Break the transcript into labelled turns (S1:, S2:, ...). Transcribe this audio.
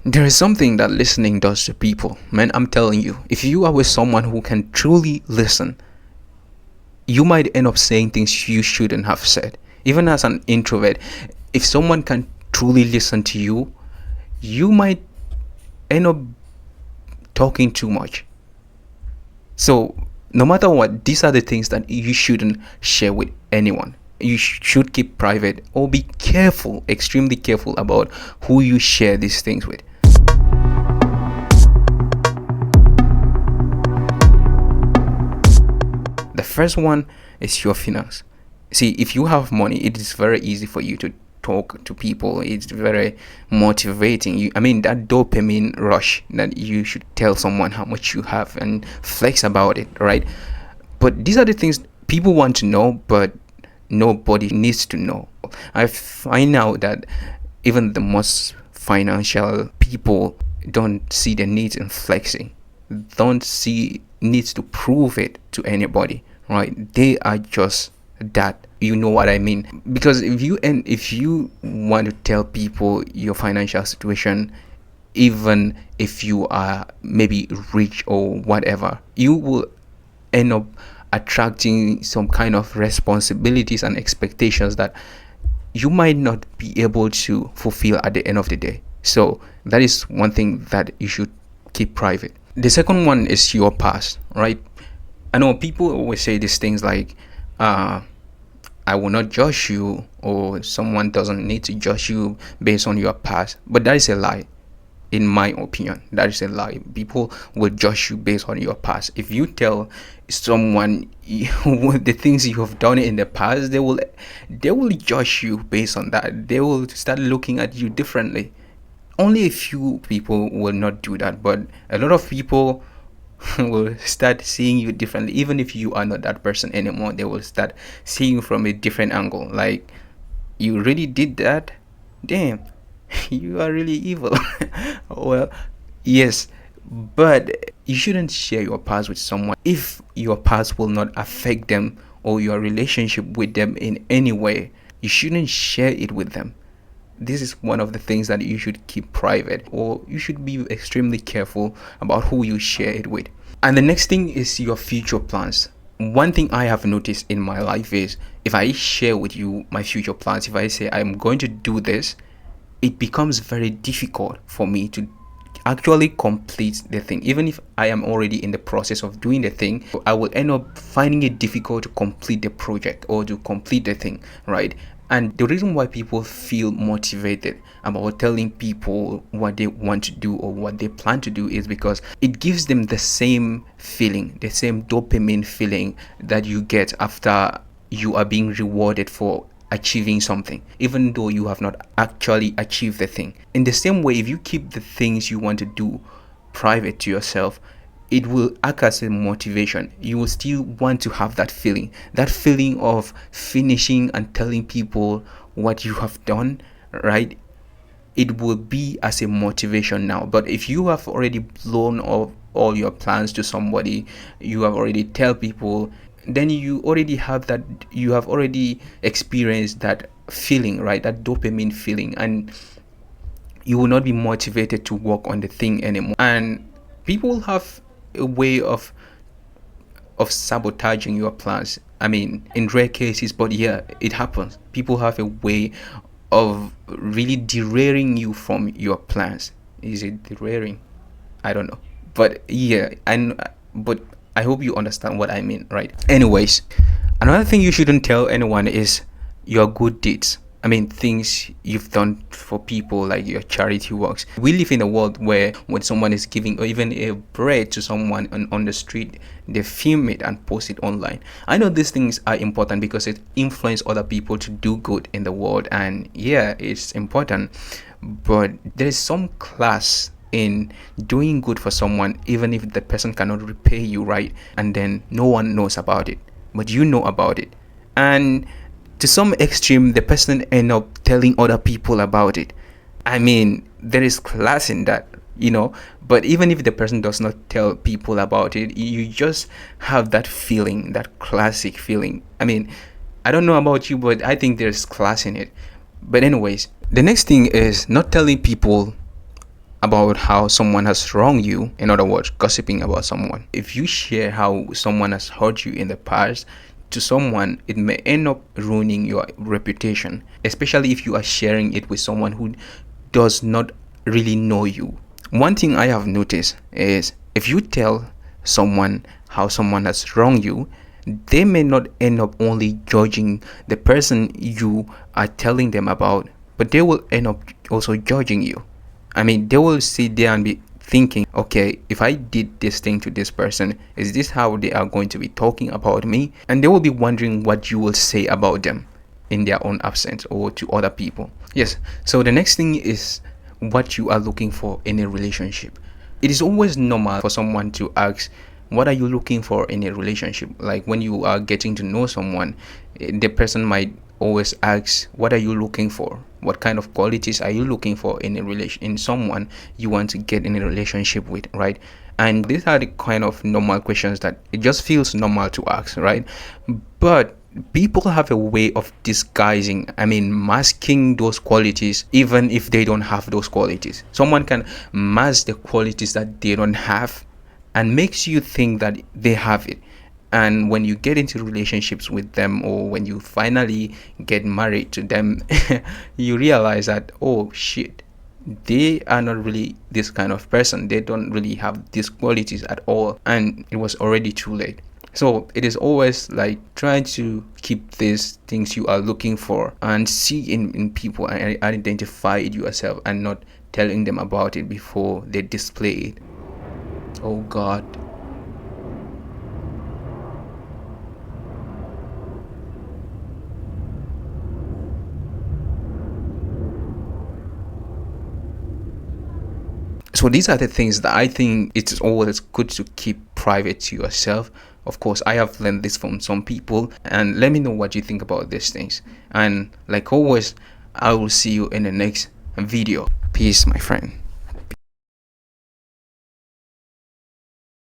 S1: There is something that listening does to people. Man, I'm telling you, if you are with someone who can truly listen, you might end up saying things you shouldn't have said. Even as an introvert, if someone can truly listen to you, you might end up talking too much. So, no matter what, these are the things that you shouldn't share with anyone. You should keep private or be careful, extremely careful about who you share these things with. The first one is your finance. See, if you have money, it is very easy for you to talk to people. It's very motivating. That dopamine rush that you should tell someone how much you have and flex about it, right? But these are the things people want to know, but nobody needs to know. I find out that even the most financial people don't see the need in flexing, don't see needs to prove it to anybody, right? They are just that. You know what I mean? Because if you want to tell people your financial situation, even if you are maybe rich or whatever, you will end up attracting some kind of responsibilities and expectations that you might not be able to fulfill at the end of the day. So that is one thing that you should keep private. The second one is your past, right? I know people always say these things like, I will not judge you, or someone doesn't need to judge you based on your past. But that is a lie. In my opinion, that is a lie. People will judge you based on your past. If you tell someone the things you have done in the past, they will judge you based on that. They will start looking at you differently. Only a few people will not do that, but a lot of people will start seeing you differently. Even if you are not that person anymore, they will start seeing you from a different angle. Like, you really did that? Damn, you are really evil. Well, yes, but you shouldn't share your past with someone if your past will not affect them or your relationship with them in any way. You shouldn't share it with them. This is one of the things that you should keep private, or you should be extremely careful about who you share it with. And the next thing is your future plans. One thing I have noticed in my life is, if I share with you my future plans, if I say I'm going to do this, it becomes very difficult for me to actually complete the thing. Even if I am already in the process of doing the thing, I will end up finding it difficult to complete the project or to complete the thing, right? And the reason why people feel motivated about telling people what they want to do or what they plan to do is because it gives them the same feeling, the same dopamine feeling that you get after you are being rewarded for achieving something, even though you have not actually achieved the thing. In the same way, if you keep the things you want to do private to yourself, it will act as a motivation. You will still want to have that feeling of finishing and telling people what you have done, right? It will be as a motivation now. But if you have already blown off all your plans to somebody, you have already tell people, then you have already experienced that feeling, right? That dopamine feeling, and you will not be motivated to work on the thing anymore. And people have a way of sabotaging your plans. In rare cases, but yeah, it happens. People have a way of really derailing you from your plans. Is it derailing? I don't know, but yeah, but I hope you understand what I mean, right? Anyways, another thing you shouldn't tell anyone is your good deeds. Things you've done for people, like your charity works. We live in a world where when someone is giving or even a bread to someone on the street, they film it and post it online. I know these things are important because it influences other people to do good in the world, and yeah, it's important. But there is some class in doing good for someone, even if the person cannot repay you, right? And then no one knows about it, but you know about it. And to some extreme, the person end up telling other people about it. There is class in that, but even if the person does not tell people about it, you just have that feeling, that classic feeling. I don't know about you, but I think there's class in it. But anyways, the next thing is not telling people about how someone has wronged you, in other words, gossiping about someone. If you share how someone has hurt you in the past to someone, it may end up ruining your reputation, especially if you are sharing it with someone who does not really know you. One thing I have noticed is if you tell someone how someone has wronged you, they may not end up only judging the person you are telling them about, but they will end up also judging you. I mean, they will sit there and be thinking, okay, if I did this thing to this person, is this how they are going to be talking about me? And they will be wondering what you will say about them in their own absence or to other people. Yes, so the next thing is what you are looking for in a relationship. It is always normal for someone to ask, what are you looking for in a relationship? Like when you are getting to know someone, the person might always ask, what are you looking for? What kind of qualities are you looking for in a relation, in someone you want to get in a relationship with, right? And these are the kind of normal questions that it just feels normal to ask, right? But people have a way of disguising, I mean, masking those qualities even if they don't have those qualities. Someone can mask the qualities that they don't have and makes you think that they have it. And when you get into relationships with them, or when you finally get married to them, you realize that, oh shit, they are not really this kind of person. They don't really have these qualities at all, and it was already too late. So it is always like trying to keep these things you are looking for and see in people and identify it yourself, and not telling them about it before they display it. Oh God. So these are the things that I think it's always good to keep private to yourself. Of course, I have learned this from some people, and let me know what you think about these things. And like always, I will see you in the next video. Peace, my friend.